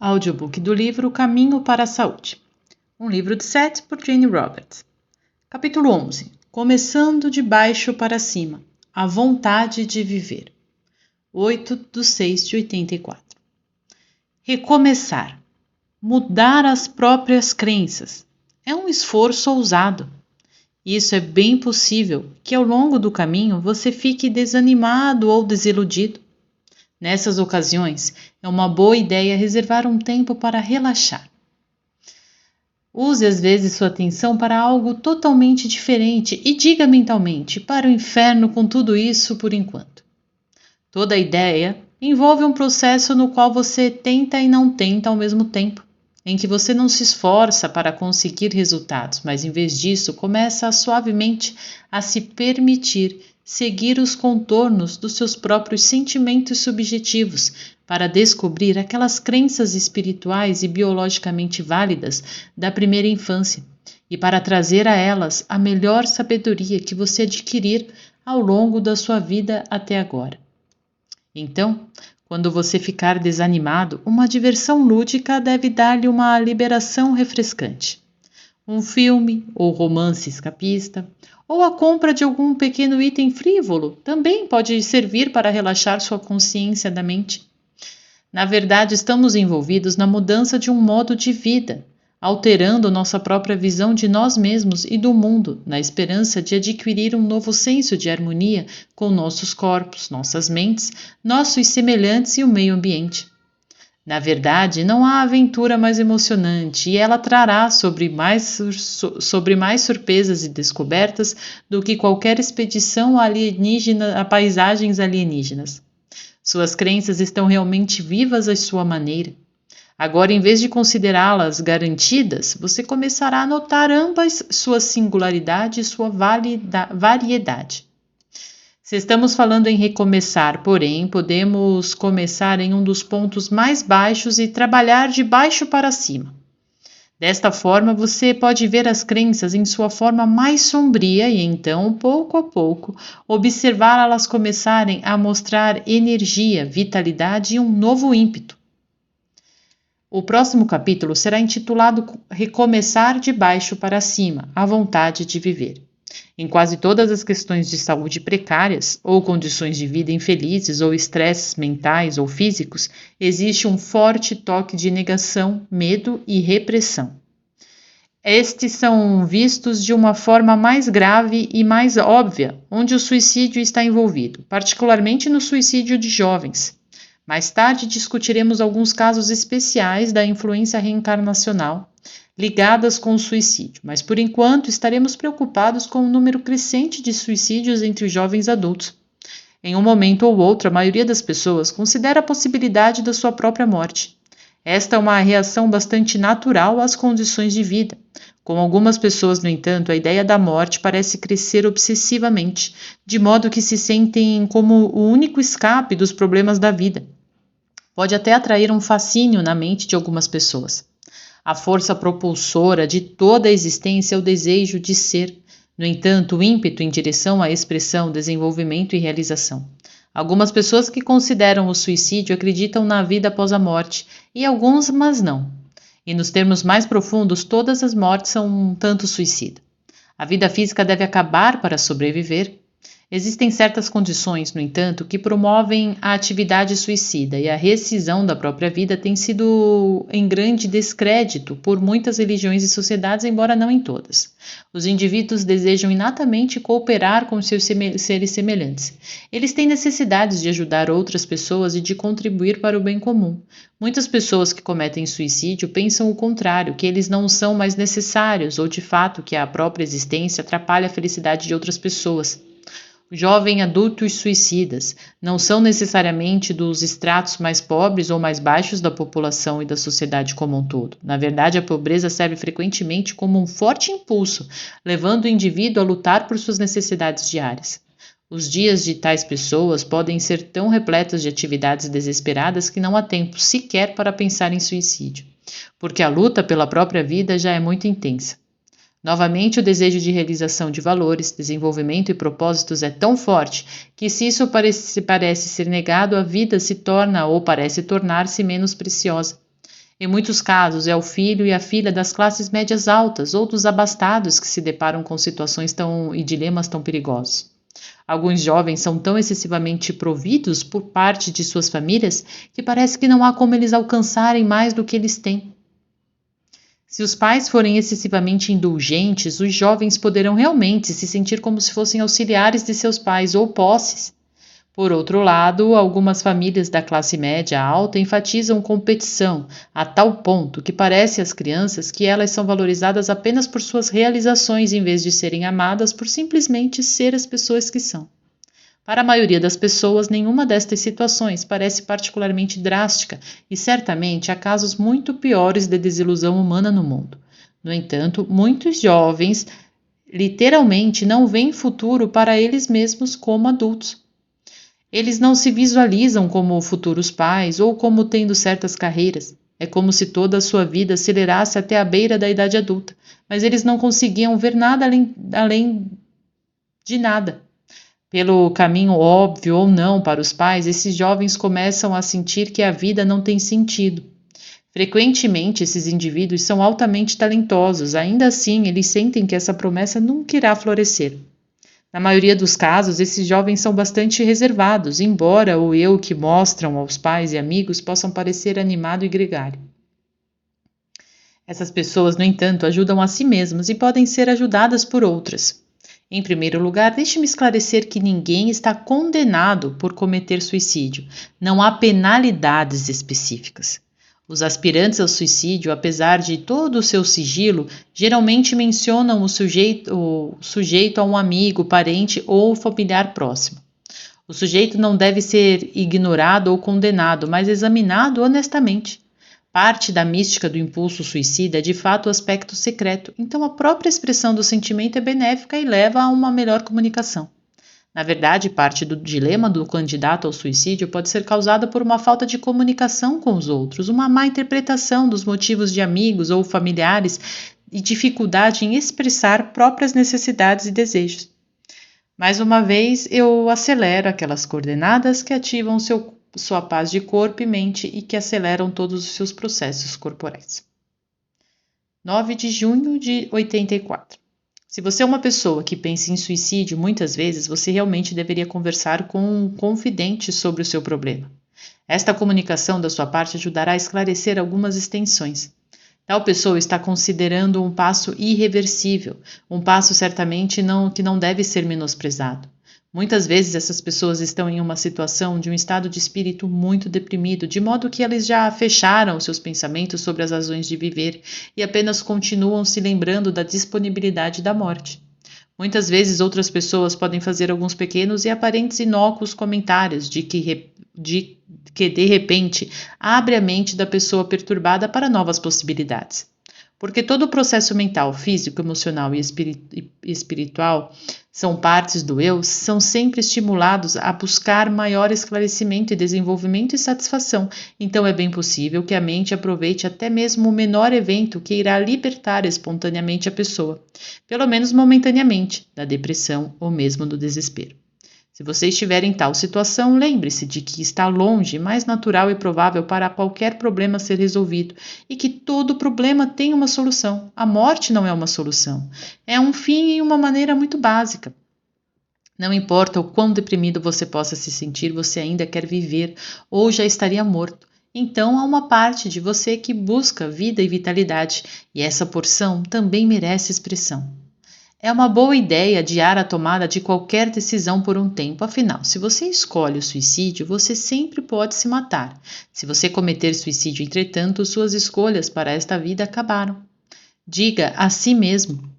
Audiobook do livro O Caminho para a Saúde. Um livro de Sete por Jane Roberts. Capítulo 11. Começando de baixo para cima. A vontade de viver. 8/6/84. Recomeçar. Mudar as próprias crenças. É um esforço ousado. Isso é bem possível que ao longo do caminho você fique desanimado ou desiludido. Nessas ocasiões, é uma boa ideia reservar um tempo para relaxar. Use às vezes sua atenção para algo totalmente diferente e diga mentalmente: para o inferno com tudo isso por enquanto. Toda ideia envolve um processo no qual você tenta e não tenta ao mesmo tempo, em que você não se esforça para conseguir resultados, mas em vez disso começa suavemente a se permitir seguir os contornos dos seus próprios sentimentos subjetivos para descobrir aquelas crenças espirituais e biologicamente válidas da primeira infância e para trazer a elas a melhor sabedoria que você adquirir ao longo da sua vida até agora. Então, quando você ficar desanimado, uma diversão lúdica deve dar-lhe uma liberação refrescante. Um filme ou romance escapista, ou a compra de algum pequeno item frívolo também pode servir para relaxar sua consciência da mente. Na verdade, estamos envolvidos na mudança de um modo de vida, alterando nossa própria visão de nós mesmos e do mundo, na esperança de adquirir um novo senso de harmonia com nossos corpos, nossas mentes, nossos semelhantes e o meio ambiente. Na verdade, não há aventura mais emocionante e ela trará sobre mais surpresas e descobertas do que qualquer expedição alienígena a paisagens alienígenas. Suas crenças estão realmente vivas à sua maneira. Agora, em vez de considerá-las garantidas, você começará a notar ambas sua singularidade e sua variedade. Se estamos falando em recomeçar, porém, podemos começar em um dos pontos mais baixos e trabalhar de baixo para cima. Desta forma, você pode ver as crenças em sua forma mais sombria e então, pouco a pouco, observá-las começarem a mostrar energia, vitalidade e um novo ímpeto. O próximo capítulo será intitulado Recomeçar de baixo para cima, a vontade de viver. Em quase todas as questões de saúde precárias, ou condições de vida infelizes, ou estresses mentais ou físicos, existe um forte toque de negação, medo e repressão. Estes são vistos de uma forma mais grave e mais óbvia, onde o suicídio está envolvido, particularmente no suicídio de jovens. Mais tarde discutiremos alguns casos especiais da influência reencarnacional ligadas com o suicídio, mas por enquanto estaremos preocupados com o número crescente de suicídios entre jovens adultos. Em um momento ou outro, a maioria das pessoas considera a possibilidade da sua própria morte. Esta é uma reação bastante natural às condições de vida. Com algumas pessoas, no entanto, a ideia da morte parece crescer obsessivamente, de modo que se sentem como o único escape dos problemas da vida. Pode até atrair um fascínio na mente de algumas pessoas. A força propulsora de toda a existência é o desejo de ser, no entanto, o ímpeto em direção à expressão, desenvolvimento e realização. Algumas pessoas que consideram o suicídio acreditam na vida após a morte, e alguns, mas não. E nos termos mais profundos, todas as mortes são um tanto suicida. A vida física deve acabar para sobreviver. Existem certas condições, no entanto, que promovem a atividade suicida e a rescisão da própria vida tem sido em grande descrédito por muitas religiões e sociedades, embora não em todas. Os indivíduos desejam inatamente cooperar com seus seres semelhantes. Eles têm necessidades de ajudar outras pessoas e de contribuir para o bem comum. Muitas pessoas que cometem suicídio pensam o contrário, que eles não são mais necessários ou, de fato, que a própria existência atrapalha a felicidade de outras pessoas. Jovens adultos suicidas não são necessariamente dos estratos mais pobres ou mais baixos da população e da sociedade como um todo. Na verdade, a pobreza serve frequentemente como um forte impulso, levando o indivíduo a lutar por suas necessidades diárias. Os dias de tais pessoas podem ser tão repletos de atividades desesperadas que não há tempo sequer para pensar em suicídio, porque a luta pela própria vida já é muito intensa. Novamente, o desejo de realização de valores, desenvolvimento e propósitos é tão forte que, se isso parece ser negado, a vida se torna ou parece tornar-se menos preciosa. Em muitos casos, é o filho e a filha das classes médias altas ou dos abastados que se deparam com situações e dilemas tão perigosos. Alguns jovens são tão excessivamente providos por parte de suas famílias que parece que não há como eles alcançarem mais do que eles têm. Se os pais forem excessivamente indulgentes, os jovens poderão realmente se sentir como se fossem auxiliares de seus pais ou posses. Por outro lado, algumas famílias da classe média alta enfatizam competição a tal ponto que parece às crianças que elas são valorizadas apenas por suas realizações em vez de serem amadas por simplesmente ser as pessoas que são. Para a maioria das pessoas, nenhuma destas situações parece particularmente drástica e certamente há casos muito piores de desilusão humana no mundo. No entanto, muitos jovens literalmente não veem futuro para eles mesmos como adultos. Eles não se visualizam como futuros pais ou como tendo certas carreiras. É como se toda a sua vida acelerasse até a beira da idade adulta, mas eles não conseguiam ver nada além de nada. Pelo caminho óbvio ou não para os pais, esses jovens começam a sentir que a vida não tem sentido. Frequentemente, esses indivíduos são altamente talentosos, ainda assim, eles sentem que essa promessa nunca irá florescer. Na maioria dos casos, esses jovens são bastante reservados, embora o eu que mostram aos pais e amigos possam parecer animado e gregário. Essas pessoas, no entanto, ajudam a si mesmas e podem ser ajudadas por outras. Em primeiro lugar, deixe-me esclarecer que ninguém está condenado por cometer suicídio. Não há penalidades específicas. Os aspirantes ao suicídio, apesar de todo o seu sigilo, geralmente mencionam o sujeito a um amigo, parente ou familiar próximo. O sujeito não deve ser ignorado ou condenado, mas examinado honestamente. Parte da mística do impulso suicida é de fato o aspecto secreto, então a própria expressão do sentimento é benéfica e leva a uma melhor comunicação. Na verdade, parte do dilema do candidato ao suicídio pode ser causada por uma falta de comunicação com os outros, uma má interpretação dos motivos de amigos ou familiares e dificuldade em expressar próprias necessidades e desejos. Mais uma vez, eu acelero aquelas coordenadas que ativam sua paz de corpo e mente e que aceleram todos os seus processos corporais. 9 de junho de 84. Se você é uma pessoa que pensa em suicídio muitas vezes, você realmente deveria conversar com um confidente sobre o seu problema. Esta comunicação da sua parte ajudará a esclarecer algumas extensões. Tal pessoa está considerando um passo irreversível, um passo certamente que não deve ser menosprezado. Muitas vezes essas pessoas estão em uma situação de um estado de espírito muito deprimido, de modo que eles já fecharam seus pensamentos sobre as razões de viver e apenas continuam se lembrando da disponibilidade da morte. Muitas vezes outras pessoas podem fazer alguns pequenos e aparentes inócuos comentários de que de repente abre a mente da pessoa perturbada para novas possibilidades. Porque todo o processo mental, físico, emocional e espiritual são partes do eu, são sempre estimulados a buscar maior esclarecimento e desenvolvimento e satisfação. Então é bem possível que a mente aproveite até mesmo o menor evento que irá libertar espontaneamente a pessoa, pelo menos momentaneamente, da depressão ou mesmo do desespero. Se você estiver em tal situação, lembre-se de que está longe, mais natural e provável para qualquer problema ser resolvido e que todo problema tem uma solução. A morte não é uma solução, é um fim em uma maneira muito básica. Não importa o quão deprimido você possa se sentir, você ainda quer viver ou já estaria morto. Então há uma parte de você que busca vida e vitalidade, e essa porção também merece expressão. É uma boa ideia adiar a tomada de qualquer decisão por um tempo, afinal, se você escolhe o suicídio, você sempre pode se matar. Se você cometer suicídio, entretanto, suas escolhas para esta vida acabaram. Diga a si mesmo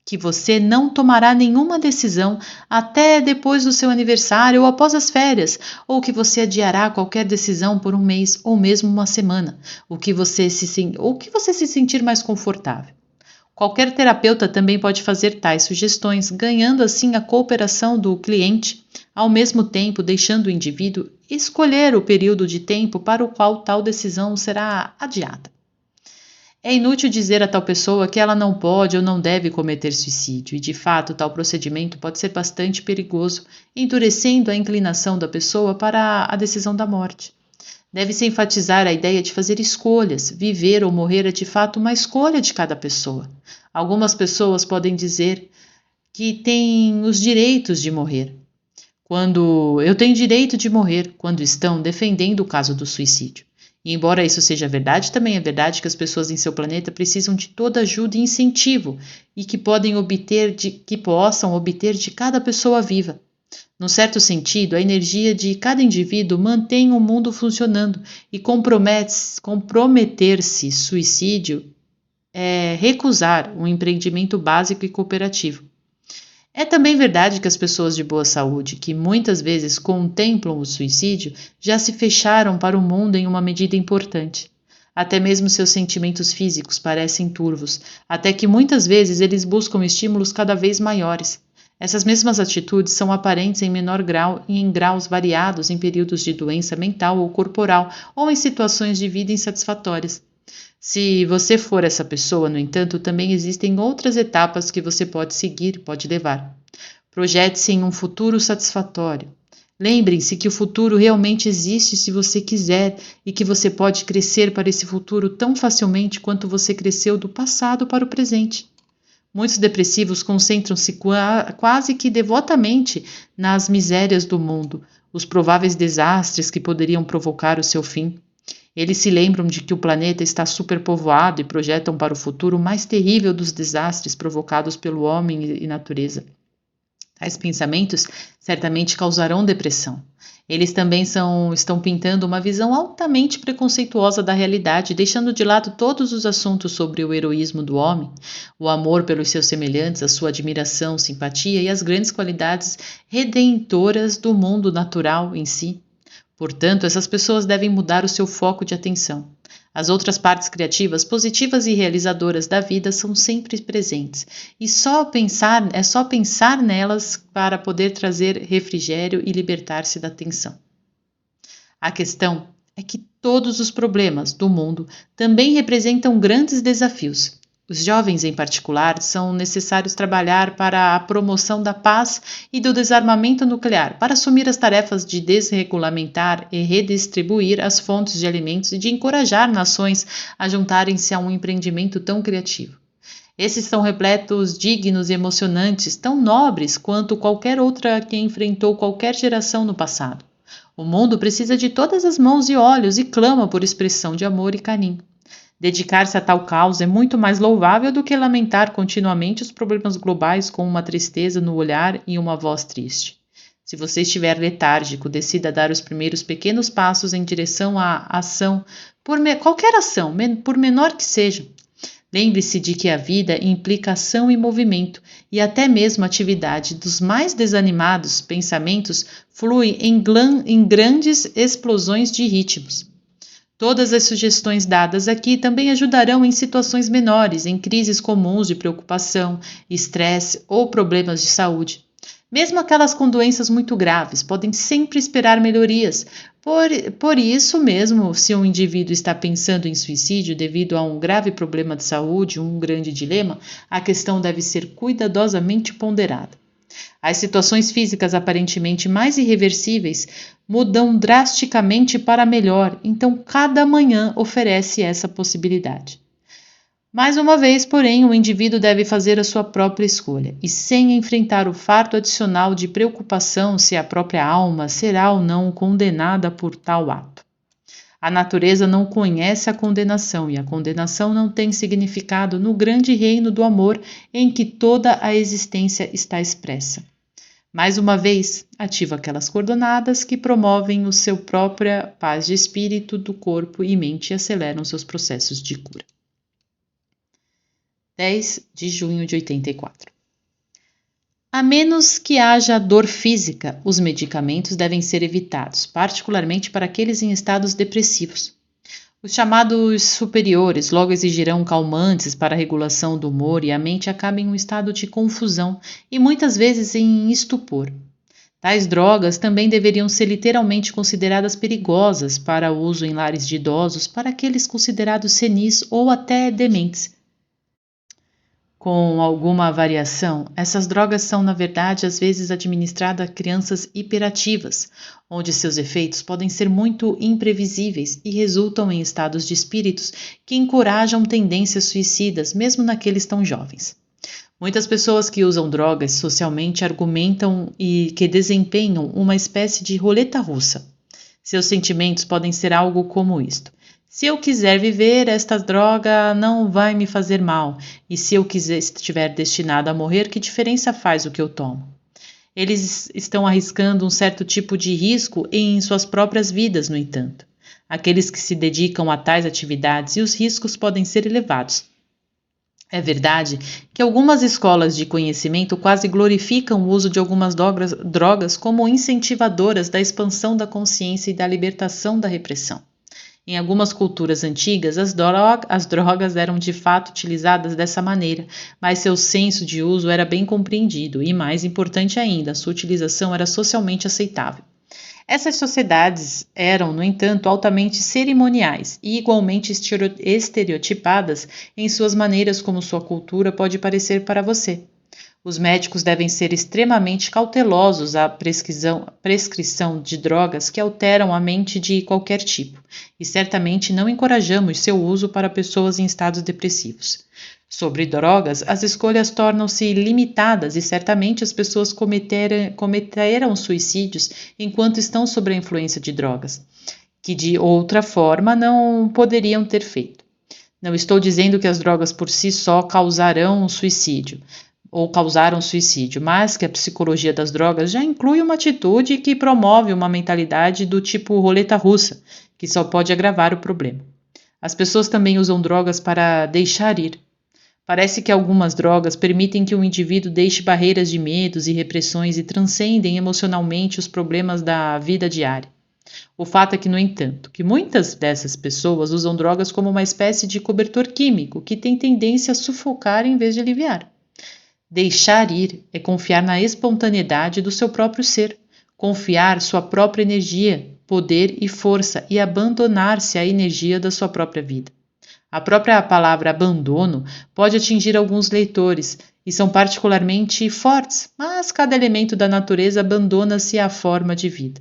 que você não tomará nenhuma decisão até depois do seu aniversário ou após as férias, ou que você adiará qualquer decisão por um mês ou mesmo uma semana, ou que você se sentir mais confortável. Qualquer terapeuta também pode fazer tais sugestões, ganhando assim a cooperação do cliente, ao mesmo tempo deixando o indivíduo escolher o período de tempo para o qual tal decisão será adiada. É inútil dizer a tal pessoa que ela não pode ou não deve cometer suicídio, e de fato tal procedimento pode ser bastante perigoso, endurecendo a inclinação da pessoa para a decisão da morte. Deve-se enfatizar a ideia de fazer escolhas. Viver ou morrer é de fato uma escolha de cada pessoa. Algumas pessoas podem dizer que têm os direitos de morrer. Quando eu tenho direito de morrer, quando estão defendendo o caso do suicídio. E embora isso seja verdade, também é verdade que as pessoas em seu planeta precisam de toda ajuda e incentivo e que possam obter de cada pessoa viva. Num certo sentido, a energia de cada indivíduo mantém o mundo funcionando e comprometer-se suicídio é recusar um empreendimento básico e cooperativo. É também verdade que as pessoas de boa saúde, que muitas vezes contemplam o suicídio, já se fecharam para o mundo em uma medida importante. Até mesmo seus sentimentos físicos parecem turvos, até que muitas vezes eles buscam estímulos cada vez maiores. Essas mesmas atitudes são aparentes em menor grau e em graus variados em períodos de doença mental ou corporal ou em situações de vida insatisfatórias. Se você for essa pessoa, no entanto, também existem outras etapas que você pode seguir, pode levar. Projete-se em um futuro satisfatório. Lembrem-se que o futuro realmente existe se você quiser e que você pode crescer para esse futuro tão facilmente quanto você cresceu do passado para o presente. Muitos depressivos concentram-se quase que devotamente nas misérias do mundo, os prováveis desastres que poderiam provocar o seu fim. Eles se lembram de que o planeta está superpovoado e projetam para o futuro o mais terrível dos desastres provocados pelo homem e natureza. Tais pensamentos certamente causarão depressão. Eles também estão pintando uma visão altamente preconceituosa da realidade, deixando de lado todos os assuntos sobre o heroísmo do homem, o amor pelos seus semelhantes, a sua admiração, simpatia e as grandes qualidades redentoras do mundo natural em si. Portanto, essas pessoas devem mudar o seu foco de atenção. As outras partes criativas, positivas e realizadoras da vida são sempre presentes, e é só pensar nelas para poder trazer refrigério e libertar-se da tensão. A questão é que todos os problemas do mundo também representam grandes desafios. Os jovens, em particular, são necessários trabalhar para a promoção da paz e do desarmamento nuclear, para assumir as tarefas de desregulamentar e redistribuir as fontes de alimentos e de encorajar nações a juntarem-se a um empreendimento tão criativo. Esses são repletos, dignos e emocionantes, tão nobres quanto qualquer outra que enfrentou qualquer geração no passado. O mundo precisa de todas as mãos e olhos e clama por expressão de amor e carinho. Dedicar-se a tal causa é muito mais louvável do que lamentar continuamente os problemas globais com uma tristeza no olhar e uma voz triste. Se você estiver letárgico, decida dar os primeiros pequenos passos em direção à ação, qualquer ação, por menor que seja. Lembre-se de que a vida implica ação e movimento, e até mesmo a atividade dos mais desanimados pensamentos flui em grandes explosões de ritmos. Todas as sugestões dadas aqui também ajudarão em situações menores, em crises comuns de preocupação, estresse ou problemas de saúde. Mesmo aquelas com doenças muito graves podem sempre esperar melhorias. Por isso mesmo, se um indivíduo está pensando em suicídio devido a um grave problema de saúde, um grande dilema, a questão deve ser cuidadosamente ponderada. As situações físicas aparentemente mais irreversíveis mudam drasticamente para melhor, então cada manhã oferece essa possibilidade. Mais uma vez, porém, o indivíduo deve fazer a sua própria escolha, e sem enfrentar o fardo adicional de preocupação se a própria alma será ou não condenada por tal ato. A natureza não conhece a condenação, e a condenação não tem significado no grande reino do amor em que toda a existência está expressa. Mais uma vez, ativa aquelas coordenadas que promovem a sua própria paz de espírito, do corpo e mente e aceleram seus processos de cura. 10 de junho de 84. A menos que haja dor física, os medicamentos devem ser evitados, particularmente para aqueles em estados depressivos. Os chamados superiores logo exigirão calmantes para a regulação do humor e a mente acaba em um estado de confusão e muitas vezes em estupor. Tais drogas também deveriam ser literalmente consideradas perigosas para o uso em lares de idosos para aqueles considerados senis ou até dementes. Com alguma variação, essas drogas são, na verdade, às vezes administradas a crianças hiperativas, onde seus efeitos podem ser muito imprevisíveis e resultam em estados de espíritos que encorajam tendências suicidas, mesmo naqueles tão jovens. Muitas pessoas que usam drogas socialmente argumentam e que desempenham uma espécie de roleta russa. Seus sentimentos podem ser algo como isto: se eu quiser viver, esta droga não vai me fazer mal, e se eu estiver destinado a morrer, que diferença faz o que eu tomo? Eles estão arriscando um certo tipo de risco em suas próprias vidas, no entanto. Aqueles que se dedicam a tais atividades e os riscos podem ser elevados. É verdade que algumas escolas de conhecimento quase glorificam o uso de algumas drogas como incentivadoras da expansão da consciência e da libertação da repressão. Em algumas culturas antigas, as drogas eram de fato utilizadas dessa maneira, mas seu senso de uso era bem compreendido e, mais importante ainda, sua utilização era socialmente aceitável. Essas sociedades eram, no entanto, altamente cerimoniais e igualmente estereotipadas em suas maneiras como sua cultura pode parecer para você. Os médicos devem ser extremamente cautelosos à prescrição de drogas que alteram a mente de qualquer tipo, e certamente não encorajamos seu uso para pessoas em estados depressivos. Sobre drogas, as escolhas tornam-se limitadas e certamente as pessoas cometerão suicídios enquanto estão sob a influência de drogas, que de outra forma não poderiam ter feito. Não estou dizendo que as drogas por si só causaram suicídio, mas que a psicologia das drogas já inclui uma atitude que promove uma mentalidade do tipo roleta russa, que só pode agravar o problema. As pessoas também usam drogas para deixar ir. Parece que algumas drogas permitem que o indivíduo deixe barreiras de medos e repressões e transcendem emocionalmente os problemas da vida diária. O fato é que, no entanto, que muitas dessas pessoas usam drogas como uma espécie de cobertor químico que tem tendência a sufocar em vez de aliviar. Deixar ir é confiar na espontaneidade do seu próprio ser, confiar sua própria energia, poder e força e abandonar-se à energia da sua própria vida. A própria palavra abandono pode atingir alguns leitores e são particularmente fortes, mas cada elemento da natureza abandona-se à forma de vida.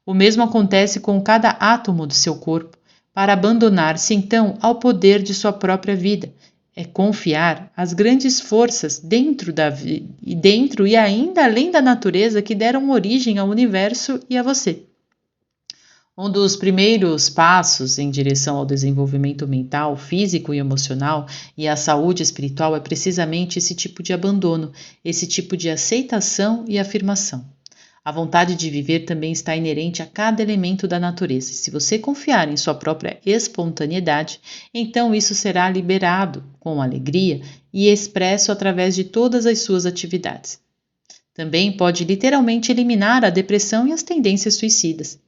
O mesmo acontece com cada átomo do seu corpo, para abandonar-se então ao poder de sua própria vida. É confiar as grandes forças dentro e ainda além da natureza que deram origem ao universo e a você. Um dos primeiros passos em direção ao desenvolvimento mental, físico e emocional e à saúde espiritual é precisamente esse tipo de abandono, esse tipo de aceitação e afirmação. A vontade de viver também está inerente a cada elemento da natureza. E se você confiar em sua própria espontaneidade, então isso será liberado com alegria e expresso através de todas as suas atividades. Também pode literalmente eliminar a depressão e as tendências suicidas.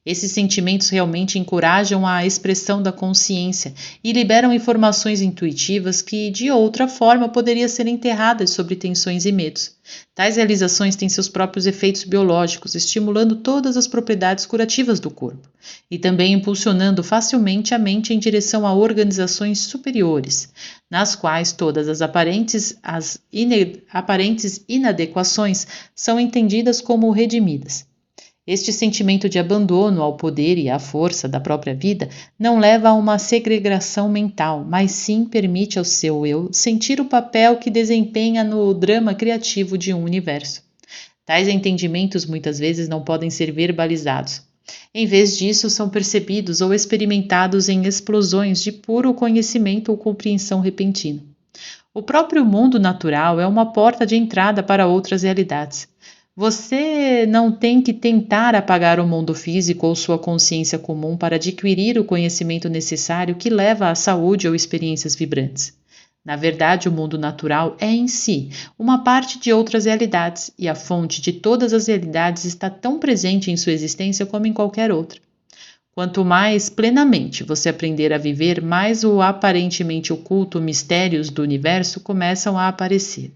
Esses sentimentos realmente encorajam a expressão da consciência e liberam informações intuitivas que, de outra forma, poderiam ser enterradas sobre tensões e medos. Tais realizações têm seus próprios efeitos biológicos, estimulando todas as propriedades curativas do corpo e também impulsionando facilmente a mente em direção a organizações superiores, nas quais todas as aparentes inadequações são entendidas como redimidas. Este sentimento de abandono ao poder e à força da própria vida não leva a uma segregação mental, mas sim permite ao seu eu sentir o papel que desempenha no drama criativo de um universo. Tais entendimentos muitas vezes não podem ser verbalizados. Em vez disso, são percebidos ou experimentados em explosões de puro conhecimento ou compreensão repentina. O próprio mundo natural é uma porta de entrada para outras realidades. Você não tem que tentar apagar o mundo físico ou sua consciência comum para adquirir o conhecimento necessário que leva à saúde ou experiências vibrantes. Na verdade, o mundo natural é em si uma parte de outras realidades e a fonte de todas as realidades está tão presente em sua existência como em qualquer outra. Quanto mais plenamente você aprender a viver, mais o aparentemente oculto mistérios do universo começam a aparecer.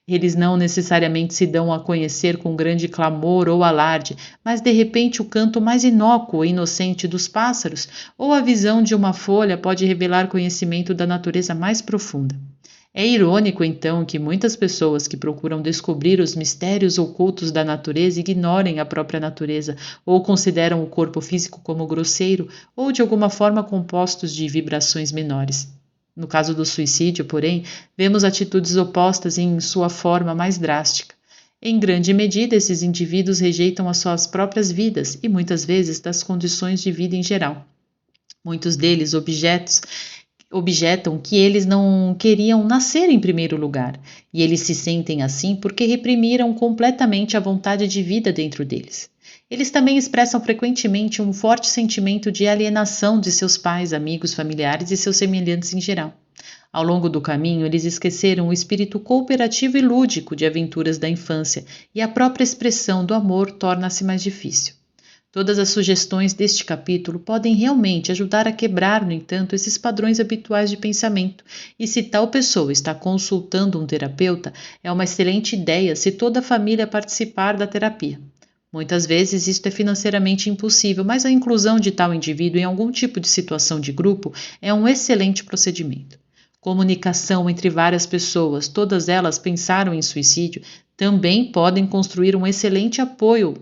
Eles não necessariamente se dão a conhecer com grande clamor ou alarde, mas de repente o canto mais inócuo e inocente dos pássaros ou a visão de uma folha pode revelar conhecimento da natureza mais profunda. É irônico, então, que muitas pessoas que procuram descobrir os mistérios ocultos da natureza ignorem a própria natureza ou consideram o corpo físico como grosseiro ou de alguma forma compostos de vibrações menores. No caso do suicídio, porém, vemos atitudes opostas em sua forma mais drástica. Em grande medida, esses indivíduos rejeitam as suas próprias vidas e muitas vezes das condições de vida em geral. Muitos deles objetam que eles não queriam nascer em primeiro lugar, e eles se sentem assim porque reprimiram completamente a vontade de vida dentro deles. Eles também expressam frequentemente um forte sentimento de alienação de seus pais, amigos, familiares e seus semelhantes em geral. Ao longo do caminho, eles esqueceram o espírito cooperativo e lúdico de aventuras da infância, e a própria expressão do amor torna-se mais difícil. Todas as sugestões deste capítulo podem realmente ajudar a quebrar, no entanto, esses padrões habituais de pensamento, e se tal pessoa está consultando um terapeuta, é uma excelente ideia se toda a família participar da terapia. Muitas vezes isto é financeiramente impossível, mas a inclusão de tal indivíduo em algum tipo de situação de grupo é um excelente procedimento. Comunicação entre várias pessoas, todas elas pensaram em suicídio, também podem construir um excelente apoio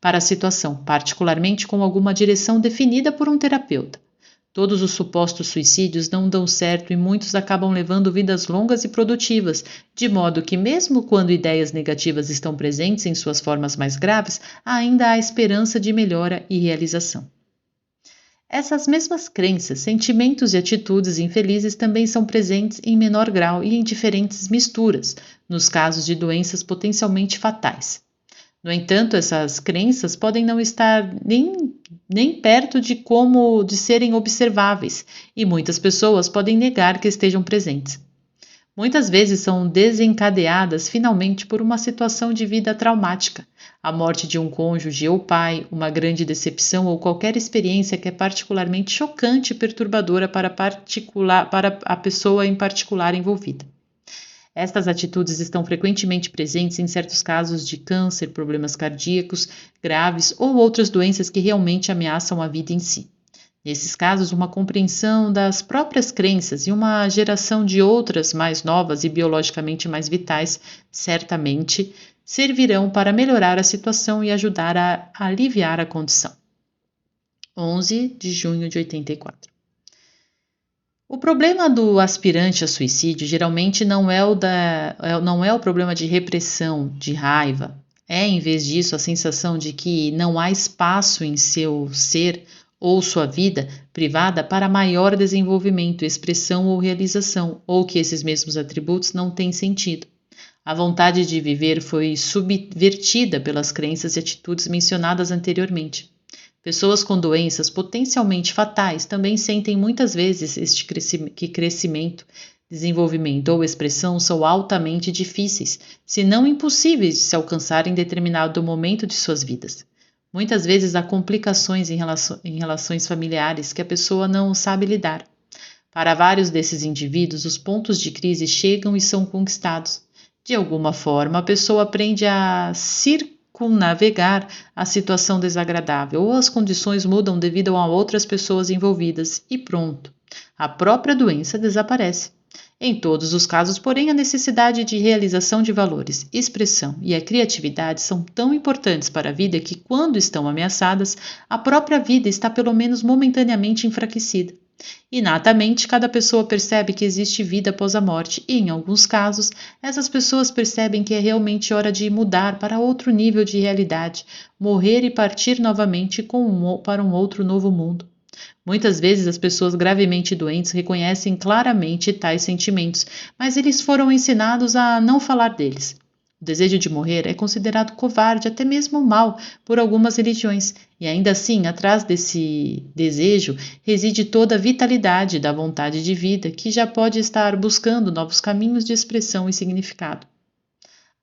para a situação, particularmente com alguma direção definida por um terapeuta. Todos os supostos suicídios não dão certo e muitos acabam levando vidas longas e produtivas, de modo que, mesmo quando ideias negativas estão presentes em suas formas mais graves, ainda há esperança de melhora e realização. Essas mesmas crenças, sentimentos e atitudes infelizes também são presentes em menor grau e em diferentes misturas, nos casos de doenças potencialmente fatais. No entanto, essas crenças podem não estar nem perto de serem observáveis, e muitas pessoas podem negar que estejam presentes. Muitas vezes são desencadeadas finalmente por uma situação de vida traumática, a morte de um cônjuge ou pai, uma grande decepção ou qualquer experiência que é particularmente chocante e perturbadora para a pessoa em particular envolvida. Estas atitudes estão frequentemente presentes em certos casos de câncer, problemas cardíacos graves ou outras doenças que realmente ameaçam a vida em si. Nesses casos, uma compreensão das próprias crenças e uma geração de outras mais novas e biologicamente mais vitais, certamente, servirão para melhorar a situação e ajudar a aliviar a condição. 11 de junho de 84. O problema do aspirante a suicídio geralmente não é o problema de repressão, de raiva. É, em vez disso, a sensação de que não há espaço em seu ser ou sua vida privada para maior desenvolvimento, expressão ou realização, ou que esses mesmos atributos não têm sentido. A vontade de viver foi subvertida pelas crenças e atitudes mencionadas anteriormente. Pessoas com doenças potencialmente fatais também sentem muitas vezes que crescimento, desenvolvimento ou expressão são altamente difíceis, se não impossíveis de se alcançar em determinado momento de suas vidas. Muitas vezes há complicações em relações familiares que a pessoa não sabe lidar. Para vários desses indivíduos, os pontos de crise chegam e são conquistados. De alguma forma, a pessoa aprende a circunnavegar a situação desagradável ou as condições mudam devido a outras pessoas envolvidas e pronto, a própria doença desaparece. Em todos os casos, porém, a necessidade de realização de valores, expressão e a criatividade são tão importantes para a vida que, quando estão ameaçadas, a própria vida está pelo menos momentaneamente enfraquecida. Inatamente, cada pessoa percebe que existe vida após a morte e, em alguns casos, essas pessoas percebem que é realmente hora de mudar para outro nível de realidade, morrer e partir novamente para um outro novo mundo. Muitas vezes as pessoas gravemente doentes reconhecem claramente tais sentimentos, mas eles foram ensinados a não falar deles. O desejo de morrer é considerado covarde, até mesmo mau, por algumas religiões, e ainda assim, atrás desse desejo, reside toda a vitalidade da vontade de vida, que já pode estar buscando novos caminhos de expressão e significado.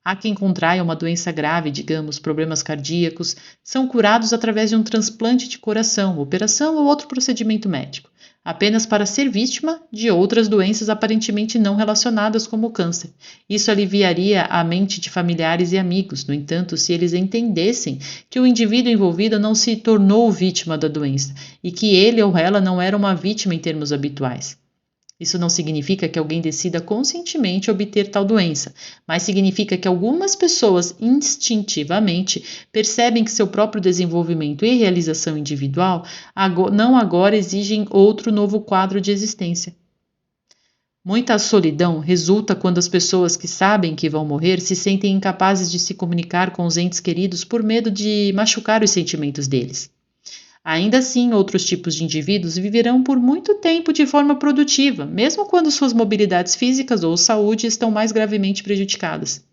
Há quem contraia uma doença grave, digamos, problemas cardíacos, são curados através de um transplante de coração, operação ou outro procedimento médico, apenas para ser vítima de outras doenças aparentemente não relacionadas como o câncer. Isso aliviaria a mente de familiares e amigos, no entanto, se eles entendessem que o indivíduo envolvido não se tornou vítima da doença e que ele ou ela não era uma vítima em termos habituais. Isso não significa que alguém decida conscientemente obter tal doença, mas significa que algumas pessoas instintivamente percebem que seu próprio desenvolvimento e realização individual não agora exigem outro novo quadro de existência. Muita solidão resulta quando as pessoas que sabem que vão morrer se sentem incapazes de se comunicar com os entes queridos por medo de machucar os sentimentos deles. Ainda assim, outros tipos de indivíduos viverão por muito tempo de forma produtiva, mesmo quando suas mobilidades físicas ou saúde estão mais gravemente prejudicadas.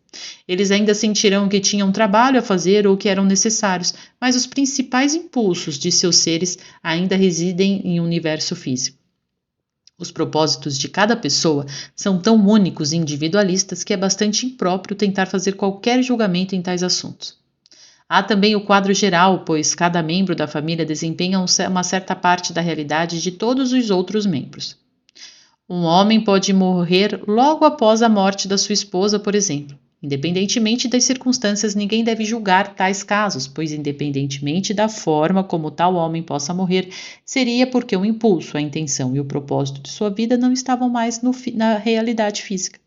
Eles ainda sentirão que tinham trabalho a fazer ou que eram necessários, mas os principais impulsos de seus seres ainda residem em um universo físico. Os propósitos de cada pessoa são tão únicos e individualistas que é bastante impróprio tentar fazer qualquer julgamento em tais assuntos. Há também o quadro geral, pois cada membro da família desempenha uma certa parte da realidade de todos os outros membros. Um homem pode morrer logo após a morte da sua esposa, por exemplo. Independentemente das circunstâncias, ninguém deve julgar tais casos, pois, independentemente da forma como tal homem possa morrer, seria porque o impulso, a intenção e o propósito de sua vida não estavam mais na realidade física.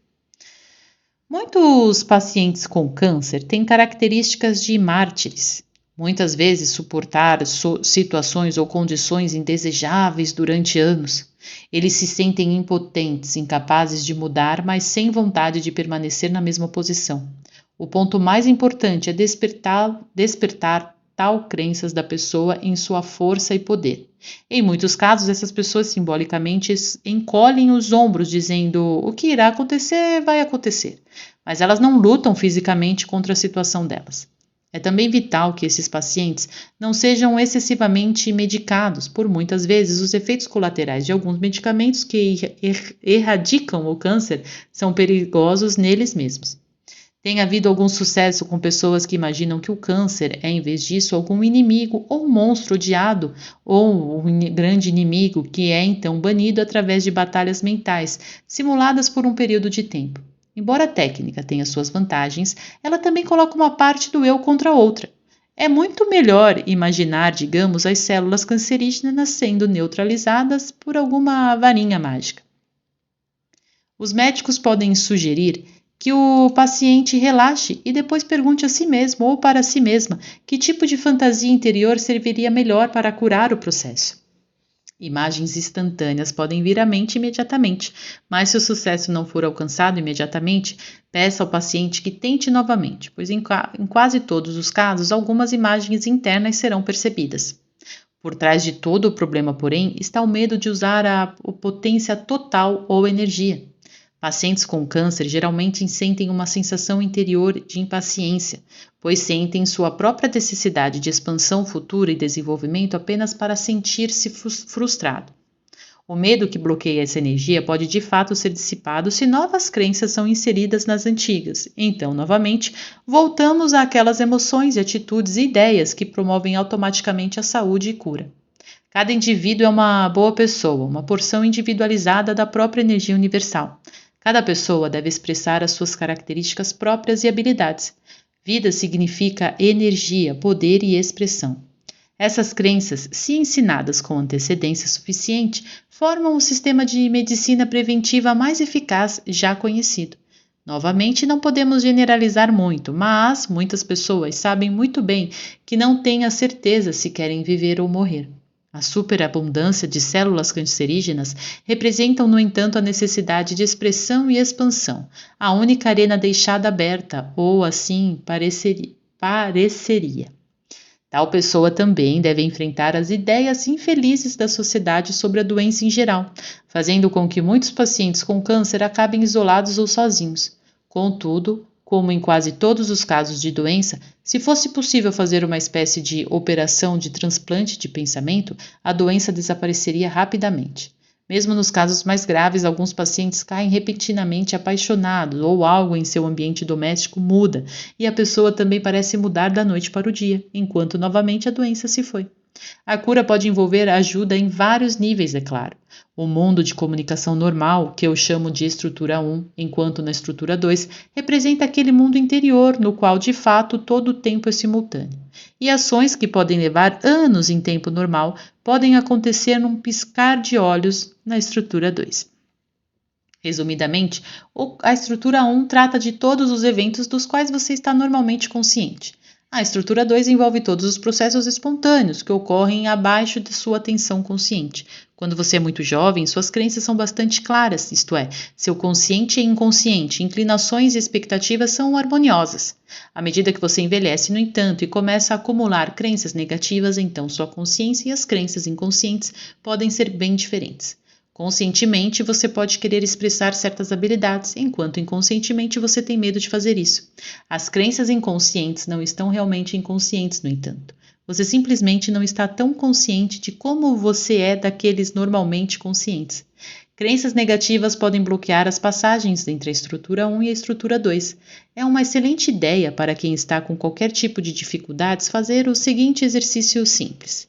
Muitos pacientes com câncer têm características de mártires. Muitas vezes suportar situações ou condições indesejáveis durante anos. Eles se sentem impotentes, incapazes de mudar, mas sem vontade de permanecer na mesma posição. O ponto mais importante é despertar tal crenças da pessoa em sua força e poder. Em muitos casos, essas pessoas simbolicamente encolhem os ombros, dizendo: o que irá acontecer, vai acontecer. Mas elas não lutam fisicamente contra a situação delas. É também vital que esses pacientes não sejam excessivamente medicados, por muitas vezes os efeitos colaterais de alguns medicamentos que erradicam o câncer são perigosos neles mesmos. Tem havido algum sucesso com pessoas que imaginam que o câncer é, em vez disso, algum inimigo ou um monstro odiado, ou um grande inimigo que é então banido através de batalhas mentais, simuladas por um período de tempo. Embora a técnica tenha suas vantagens, ela também coloca uma parte do eu contra a outra. É muito melhor imaginar, digamos, as células cancerígenas sendo neutralizadas por alguma varinha mágica. Os médicos podem sugerir que o paciente relaxe e depois pergunte a si mesmo ou para si mesma que tipo de fantasia interior serviria melhor para curar o processo. Imagens instantâneas podem vir à mente imediatamente, mas se o sucesso não for alcançado imediatamente, peça ao paciente que tente novamente, pois em quase todos os casos, algumas imagens internas serão percebidas. Por trás de todo o problema, porém, está o medo de usar a potência total ou energia. Pacientes com câncer geralmente sentem uma sensação interior de impaciência, pois sentem sua própria necessidade de expansão futura e desenvolvimento apenas para sentir-se frustrado. O medo que bloqueia essa energia pode de fato ser dissipado se novas crenças são inseridas nas antigas. Então, novamente, voltamos àquelas emoções, atitudes e ideias que promovem automaticamente a saúde e cura. Cada indivíduo é uma boa pessoa, uma porção individualizada da própria energia universal. Cada pessoa deve expressar as suas características próprias e habilidades. Vida significa energia, poder e expressão. Essas crenças, se ensinadas com antecedência suficiente, formam o sistema de medicina preventiva mais eficaz já conhecido. Novamente, não podemos generalizar muito, mas muitas pessoas sabem muito bem que não têm a certeza se querem viver ou morrer. A superabundância de células cancerígenas representam, no entanto, a necessidade de expressão e expansão, a única arena deixada aberta, ou assim pareceria. Tal pessoa também deve enfrentar as ideias infelizes da sociedade sobre a doença em geral, fazendo com que muitos pacientes com câncer acabem isolados ou sozinhos. Contudo, como em quase todos os casos de doença, se fosse possível fazer uma espécie de operação de transplante de pensamento, a doença desapareceria rapidamente. Mesmo nos casos mais graves, alguns pacientes caem repentinamente apaixonados ou algo em seu ambiente doméstico muda e a pessoa também parece mudar da noite para o dia, enquanto novamente a doença se foi. A cura pode envolver ajuda em vários níveis, é claro. O mundo de comunicação normal, que eu chamo de estrutura 1, enquanto na estrutura 2, representa aquele mundo interior no qual, de fato, todo o tempo é simultâneo. E ações que podem levar anos em tempo normal podem acontecer num piscar de olhos na estrutura 2. Resumidamente, a estrutura 1 trata de todos os eventos dos quais você está normalmente consciente. A estrutura 2 envolve todos os processos espontâneos que ocorrem abaixo de sua atenção consciente. Quando você é muito jovem, suas crenças são bastante claras, isto é, seu consciente e inconsciente, inclinações e expectativas são harmoniosas. À medida que você envelhece, no entanto, e começa a acumular crenças negativas, então sua consciência e as crenças inconscientes podem ser bem diferentes. Conscientemente, você pode querer expressar certas habilidades, enquanto inconscientemente você tem medo de fazer isso. As crenças inconscientes não estão realmente inconscientes, no entanto. Você simplesmente não está tão consciente de como você é daqueles normalmente conscientes. Crenças negativas podem bloquear as passagens entre a estrutura 1 e a estrutura 2. É uma excelente ideia para quem está com qualquer tipo de dificuldades fazer o seguinte exercício simples.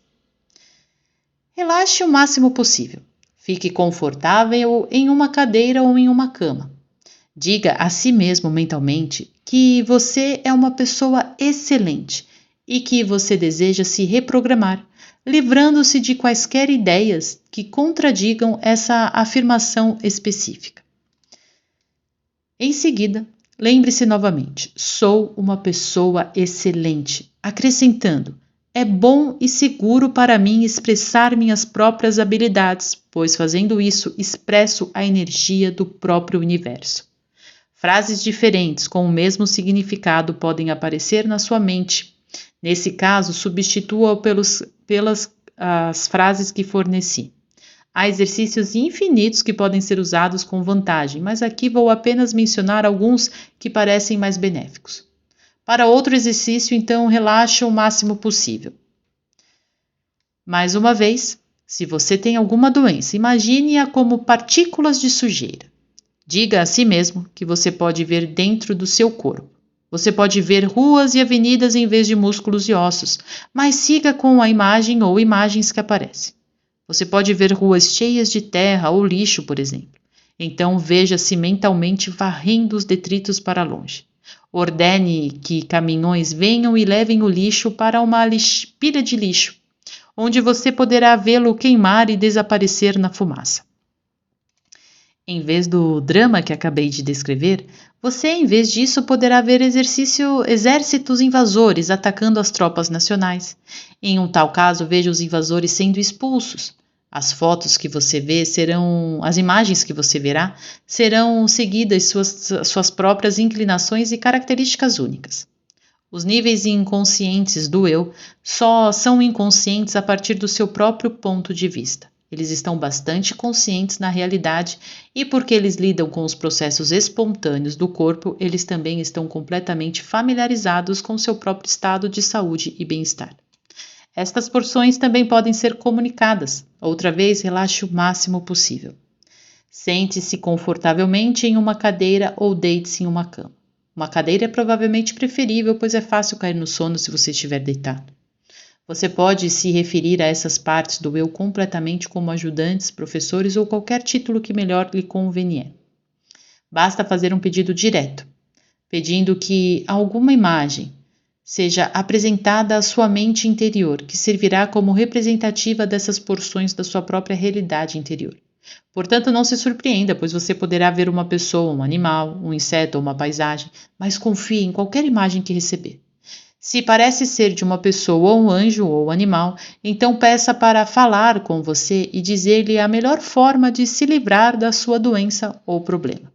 Relaxe o máximo possível. Fique confortável em uma cadeira ou em uma cama. Diga a si mesmo mentalmente que você é uma pessoa excelente e que você deseja se reprogramar, livrando-se de quaisquer ideias que contradigam essa afirmação específica. Em seguida, lembre-se novamente: sou uma pessoa excelente, acrescentando: é bom e seguro para mim expressar minhas próprias habilidades, pois fazendo isso expresso a energia do próprio universo. Frases diferentes com o mesmo significado podem aparecer na sua mente. Nesse caso, substitua-o pelas as frases que forneci. Há exercícios infinitos que podem ser usados com vantagem, mas aqui vou apenas mencionar alguns que parecem mais benéficos. Para outro exercício, então, relaxe o máximo possível. Mais uma vez, se você tem alguma doença, imagine-a como partículas de sujeira. Diga a si mesmo que você pode ver dentro do seu corpo. Você pode ver ruas e avenidas em vez de músculos e ossos, mas siga com a imagem ou imagens que aparecem. Você pode ver ruas cheias de terra ou lixo, por exemplo. Então veja-se mentalmente varrendo os detritos para longe. Ordene que caminhões venham e levem o lixo para uma pilha de lixo, onde você poderá vê-lo queimar e desaparecer na fumaça. Em vez do drama que acabei de descrever, você, em vez disso, poderá ver exércitos invasores atacando as tropas nacionais. Em um tal caso, veja os invasores sendo expulsos. As fotos que você vê as imagens que você verá serão seguidas suas próprias inclinações e características únicas. Os níveis inconscientes do eu só são inconscientes a partir do seu próprio ponto de vista. Eles estão bastante conscientes na realidade e porque eles lidam com os processos espontâneos do corpo, eles também estão completamente familiarizados com seu próprio estado de saúde e bem-estar. Estas porções também podem ser comunicadas. Outra vez, relaxe o máximo possível. Sente-se confortavelmente em uma cadeira ou deite-se em uma cama. Uma cadeira é provavelmente preferível, pois é fácil cair no sono se você estiver deitado. Você pode se referir a essas partes do eu completamente como ajudantes, professores ou qualquer título que melhor lhe convenier. Basta fazer um pedido direto, pedindo que alguma imagem seja apresentada à sua mente interior, que servirá como representativa dessas porções da sua própria realidade interior. Portanto, não se surpreenda, pois você poderá ver uma pessoa, um animal, um inseto ou uma paisagem, mas confie em qualquer imagem que receber. Se parece ser de uma pessoa ou um anjo ou animal, então peça para falar com você e dizer-lhe a melhor forma de se livrar da sua doença ou problema.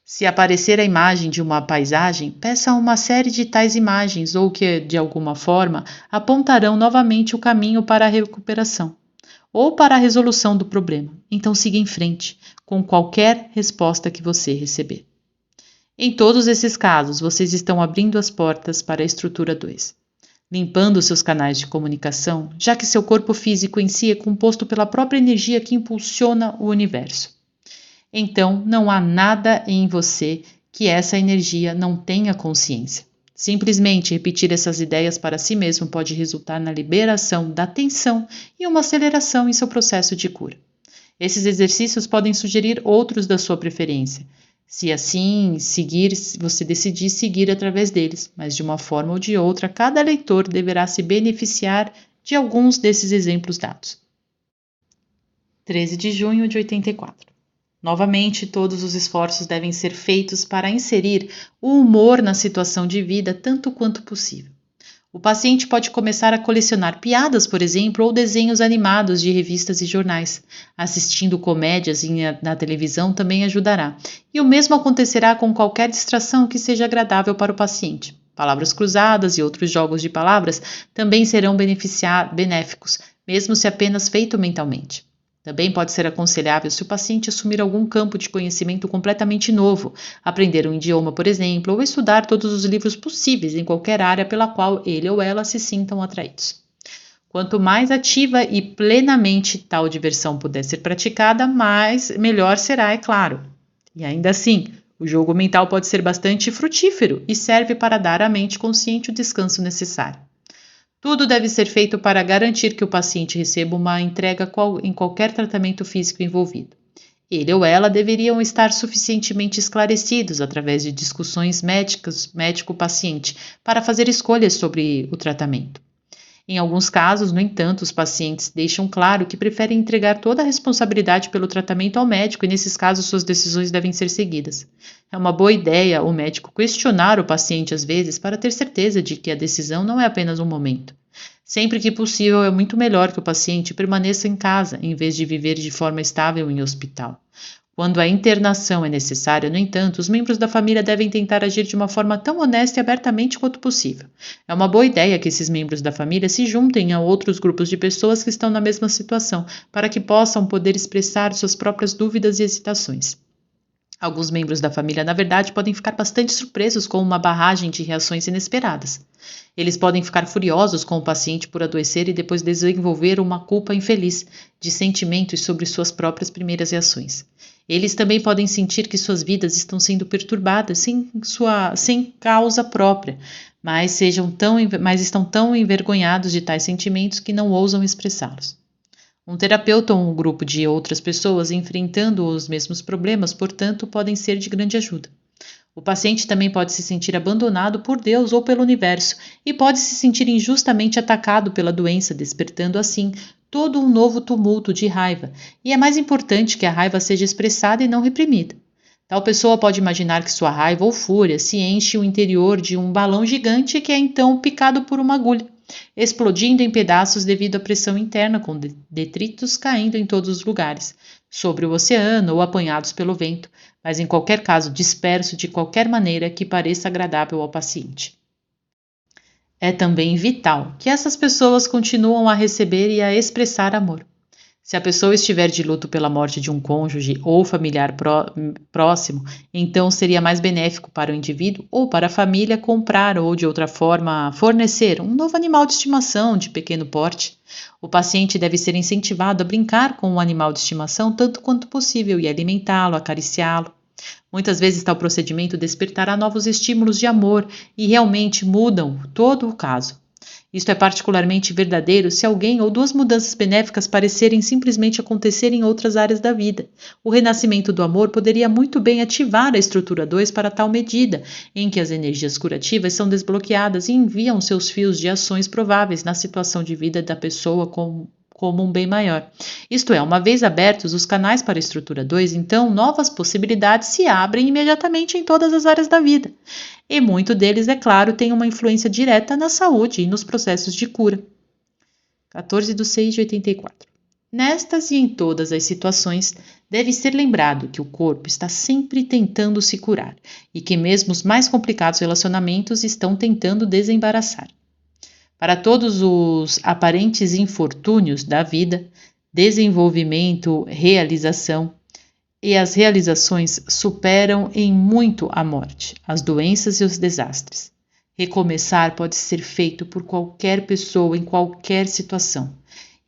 Se aparecer a imagem de uma paisagem, peça uma série de tais imagens ou que, de alguma forma, apontarão novamente o caminho para a recuperação ou para a resolução do problema. Então siga em frente, com qualquer resposta que você receber. Em todos esses casos, vocês estão abrindo as portas para a estrutura 2, limpando seus canais de comunicação, já que seu corpo físico em si é composto pela própria energia que impulsiona o universo. Então, não há nada em você que essa energia não tenha consciência. Simplesmente repetir essas ideias para si mesmo pode resultar na liberação da tensão e uma aceleração em seu processo de cura. Esses exercícios podem sugerir outros da sua preferência, se assim você decidir seguir através deles, mas de uma forma ou de outra, cada leitor deverá se beneficiar de alguns desses exemplos dados. 13 de junho de 84. Novamente, todos os esforços devem ser feitos para inserir o humor na situação de vida tanto quanto possível. O paciente pode começar a colecionar piadas, por exemplo, ou desenhos animados de revistas e jornais. Assistindo comédias na televisão também ajudará. E o mesmo acontecerá com qualquer distração que seja agradável para o paciente. Palavras cruzadas e outros jogos de palavras também serão benéficos, mesmo se apenas feito mentalmente. Também pode ser aconselhável se o paciente assumir algum campo de conhecimento completamente novo, aprender um idioma, por exemplo, ou estudar todos os livros possíveis em qualquer área pela qual ele ou ela se sintam atraídos. Quanto mais ativa e plenamente tal diversão puder ser praticada, melhor será, é claro. E ainda assim, o jogo mental pode ser bastante frutífero e serve para dar à mente consciente o descanso necessário. Tudo deve ser feito para garantir que o paciente receba uma entrega em qualquer tratamento físico envolvido. Ele ou ela deveriam estar suficientemente esclarecidos através de discussões médico-paciente para fazer escolhas sobre o tratamento. Em alguns casos, no entanto, os pacientes deixam claro que preferem entregar toda a responsabilidade pelo tratamento ao médico e, nesses casos, suas decisões devem ser seguidas. É uma boa ideia o médico questionar o paciente às vezes para ter certeza de que a decisão não é apenas um momento. Sempre que possível, é muito melhor que o paciente permaneça em casa, em vez de viver de forma estável em hospital. Quando a internação é necessária, no entanto, os membros da família devem tentar agir de uma forma tão honesta e abertamente quanto possível. É uma boa ideia que esses membros da família se juntem a outros grupos de pessoas que estão na mesma situação, para que possam poder expressar suas próprias dúvidas e hesitações. Alguns membros da família, na verdade, podem ficar bastante surpresos com uma barragem de reações inesperadas. Eles podem ficar furiosos com o paciente por adoecer e depois desenvolver uma culpa infeliz de sentimentos sobre suas próprias primeiras reações. Eles também podem sentir que suas vidas estão sendo perturbadas sem causa própria, mas estão tão envergonhados de tais sentimentos que não ousam expressá-los. Um terapeuta ou um grupo de outras pessoas enfrentando os mesmos problemas, portanto, podem ser de grande ajuda. O paciente também pode se sentir abandonado por Deus ou pelo universo e pode se sentir injustamente atacado pela doença, despertando assim todo um novo tumulto de raiva, e é mais importante que a raiva seja expressada e não reprimida. Tal pessoa pode imaginar que sua raiva ou fúria se enche o interior de um balão gigante que é então picado por uma agulha, explodindo em pedaços devido à pressão interna, com detritos caindo em todos os lugares, sobre o oceano ou apanhados pelo vento, mas em qualquer caso disperso de qualquer maneira que pareça agradável ao paciente. É também vital que essas pessoas continuem a receber e a expressar amor. Se a pessoa estiver de luto pela morte de um cônjuge ou familiar próximo, então seria mais benéfico para o indivíduo ou para a família comprar ou, de outra forma, fornecer um novo animal de estimação de pequeno porte. O paciente deve ser incentivado a brincar com o animal de estimação tanto quanto possível e alimentá-lo, acariciá-lo. Muitas vezes tal procedimento despertará novos estímulos de amor e realmente mudam todo o caso. Isto é particularmente verdadeiro se alguém ou duas mudanças benéficas parecerem simplesmente acontecer em outras áreas da vida. O renascimento do amor poderia muito bem ativar a estrutura 2 para tal medida, em que as energias curativas são desbloqueadas e enviam seus fios de ações prováveis na situação de vida da pessoa como um bem maior. Isto é, uma vez abertos os canais para a estrutura 2, então novas possibilidades se abrem imediatamente em todas as áreas da vida. E muito deles, é claro, têm uma influência direta na saúde e nos processos de cura. 14/6/84. Nestas e em todas as situações, deve ser lembrado que o corpo está sempre tentando se curar e que mesmo os mais complicados relacionamentos estão tentando desembaraçar. Para todos os aparentes infortúnios da vida, desenvolvimento, realização, e as realizações superam em muito a morte, as doenças e os desastres. Recomeçar pode ser feito por qualquer pessoa em qualquer situação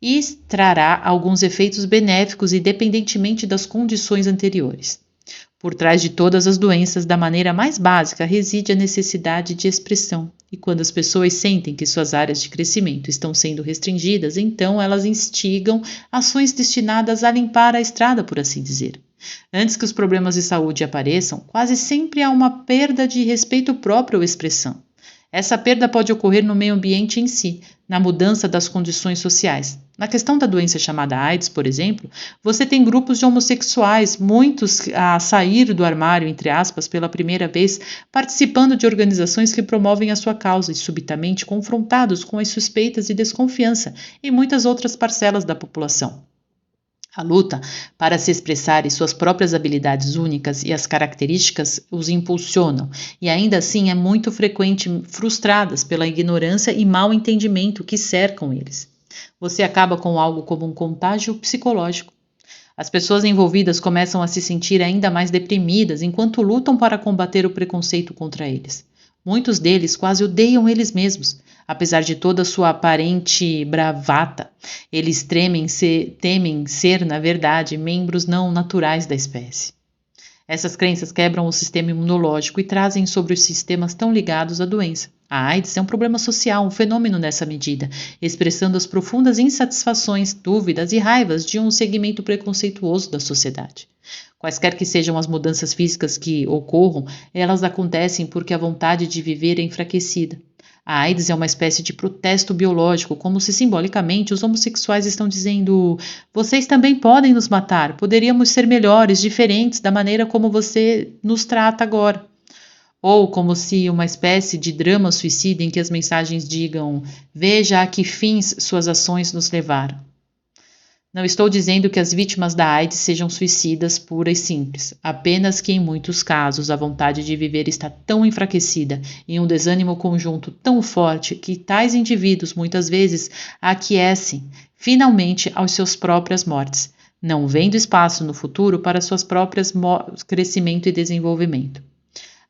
e trará alguns efeitos benéficos independentemente das condições anteriores. Por trás de todas as doenças, da maneira mais básica, reside a necessidade de expressão. E quando as pessoas sentem que suas áreas de crescimento estão sendo restringidas, então elas instigam ações destinadas a limpar a estrada, por assim dizer. Antes que os problemas de saúde apareçam, quase sempre há uma perda de respeito próprio à expressão. Essa perda pode ocorrer no meio ambiente em si, na mudança das condições sociais. Na questão da doença chamada AIDS, por exemplo, você tem grupos de homossexuais, muitos a sair do armário, entre aspas, pela primeira vez, participando de organizações que promovem a sua causa e subitamente confrontados com as suspeitas e desconfiança em muitas outras parcelas da população. A luta para se expressar e suas próprias habilidades únicas e as características os impulsionam, e ainda assim é muito frequente frustradas pela ignorância e mau entendimento que cercam eles. Você acaba com algo como um contágio psicológico. As pessoas envolvidas começam a se sentir ainda mais deprimidas enquanto lutam para combater o preconceito contra eles. Muitos deles quase odeiam eles mesmos. Apesar de toda sua aparente bravata, eles temem ser, na verdade, membros não naturais da espécie. Essas crenças quebram o sistema imunológico e trazem sobre os sistemas tão ligados à doença. A AIDS é um problema social, um fenômeno nessa medida, expressando as profundas insatisfações, dúvidas e raivas de um segmento preconceituoso da sociedade. Quaisquer que sejam as mudanças físicas que ocorram, elas acontecem porque a vontade de viver é enfraquecida. A AIDS é uma espécie de protesto biológico, como se simbolicamente os homossexuais estão dizendo: vocês também podem nos matar, poderíamos ser melhores, diferentes da maneira como você nos trata agora. Ou como se uma espécie de drama suicida em que as mensagens digam: veja a que fins suas ações nos levaram. Não estou dizendo que as vítimas da AIDS sejam suicidas puras e simples, apenas que em muitos casos a vontade de viver está tão enfraquecida e um desânimo conjunto tão forte que tais indivíduos muitas vezes aquecem finalmente aos seus próprias mortes, não vendo espaço no futuro para suas próprias crescimento e desenvolvimento.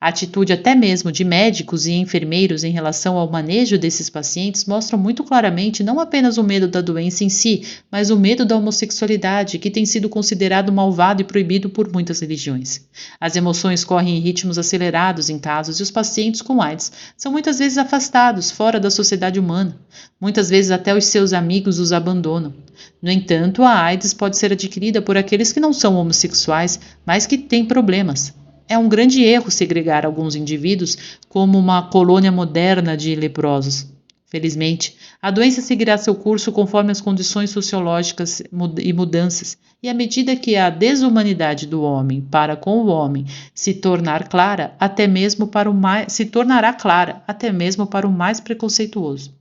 A atitude até mesmo de médicos e enfermeiros em relação ao manejo desses pacientes mostra muito claramente não apenas o medo da doença em si, mas o medo da homossexualidade, que tem sido considerado malvado e proibido por muitas religiões. As emoções correm em ritmos acelerados em casos e os pacientes com AIDS são muitas vezes afastados, fora da sociedade humana. Muitas vezes até os seus amigos os abandonam. No entanto, a AIDS pode ser adquirida por aqueles que não são homossexuais, mas que têm problemas. É um grande erro segregar alguns indivíduos como uma colônia moderna de leprosos. Felizmente, a doença seguirá seu curso conforme as condições sociológicas e mudanças, e à medida que a desumanidade do homem para com o homem se tornará clara, até mesmo para o mais preconceituoso.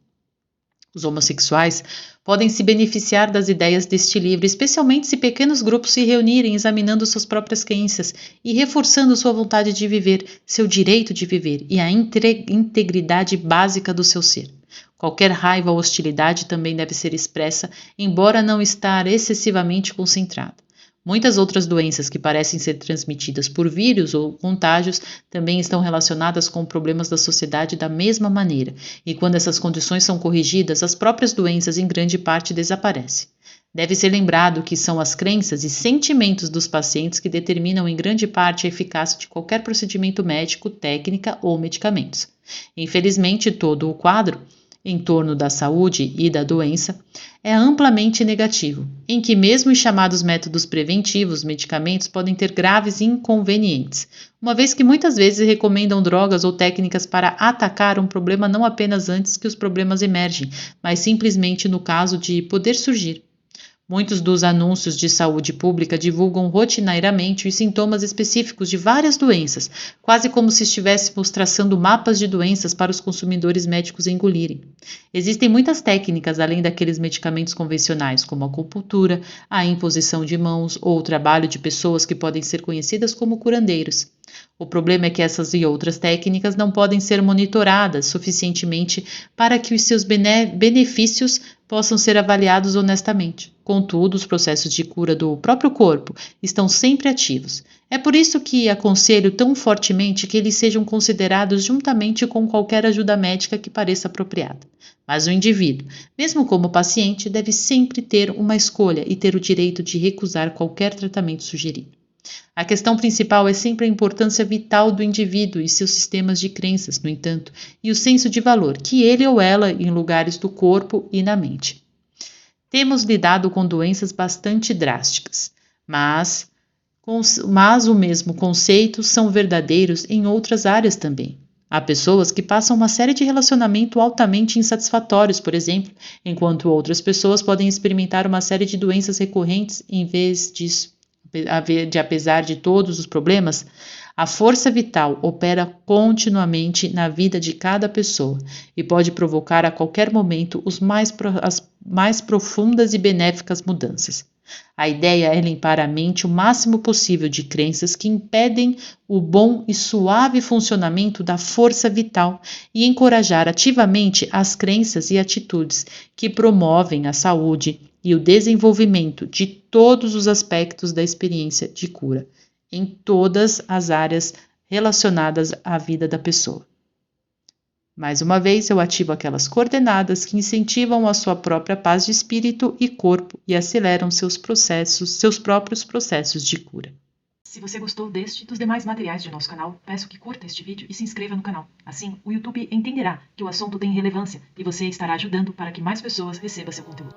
Os homossexuais podem se beneficiar das ideias deste livro, especialmente se pequenos grupos se reunirem examinando suas próprias crenças e reforçando sua vontade de viver, seu direito de viver e a integridade básica do seu ser. Qualquer raiva ou hostilidade também deve ser expressa, embora não estar excessivamente concentrada. Muitas outras doenças que parecem ser transmitidas por vírus ou contágios também estão relacionadas com problemas da sociedade da mesma maneira, e quando essas condições são corrigidas, as próprias doenças em grande parte desaparecem. Deve ser lembrado que são as crenças e sentimentos dos pacientes que determinam em grande parte a eficácia de qualquer procedimento médico, técnica ou medicamentos. Infelizmente, todo o quadro em torno da saúde e da doença é amplamente negativo, em que mesmo os chamados métodos preventivos, medicamentos, podem ter graves inconvenientes, uma vez que muitas vezes recomendam drogas ou técnicas para atacar um problema não apenas antes que os problemas emergem, mas simplesmente no caso de poder surgir. Muitos dos anúncios de saúde pública divulgam rotineiramente os sintomas específicos de várias doenças, quase como se estivéssemos traçando mapas de doenças para os consumidores médicos engolirem. Existem muitas técnicas além daqueles medicamentos convencionais, como a acupuntura, a imposição de mãos ou o trabalho de pessoas que podem ser conhecidas como curandeiros. O problema é que essas e outras técnicas não podem ser monitoradas suficientemente para que os seus benefícios possam ser avaliados honestamente. Contudo, os processos de cura do próprio corpo estão sempre ativos. É por isso que aconselho tão fortemente que eles sejam considerados juntamente com qualquer ajuda médica que pareça apropriada. Mas o indivíduo, mesmo como paciente, deve sempre ter uma escolha e ter o direito de recusar qualquer tratamento sugerido. A questão principal é sempre a importância vital do indivíduo e seus sistemas de crenças, no entanto, e o senso de valor que ele ou ela em lugares do corpo e na mente. Temos lidado com doenças bastante drásticas, mas o mesmo conceito são verdadeiros em outras áreas também. Há pessoas que passam uma série de relacionamentos altamente insatisfatórios, por exemplo, enquanto outras pessoas podem experimentar uma série de doenças recorrentes em vez disso. Apesar de todos os problemas, a força vital opera continuamente na vida de cada pessoa e pode provocar a qualquer momento as mais profundas e benéficas mudanças. A ideia é limpar a mente o máximo possível de crenças que impedem o bom e suave funcionamento da força vital e encorajar ativamente as crenças e atitudes que promovem a saúde e o desenvolvimento de todos os aspectos da experiência de cura, em todas as áreas relacionadas à vida da pessoa. Mais uma vez, eu ativo aquelas coordenadas que incentivam a sua própria paz de espírito e corpo e aceleram seus próprios processos de cura. Se você gostou deste e dos demais materiais de nosso canal, peço que curta este vídeo e se inscreva no canal. Assim, o YouTube entenderá que o assunto tem relevância e você estará ajudando para que mais pessoas recebam seu conteúdo.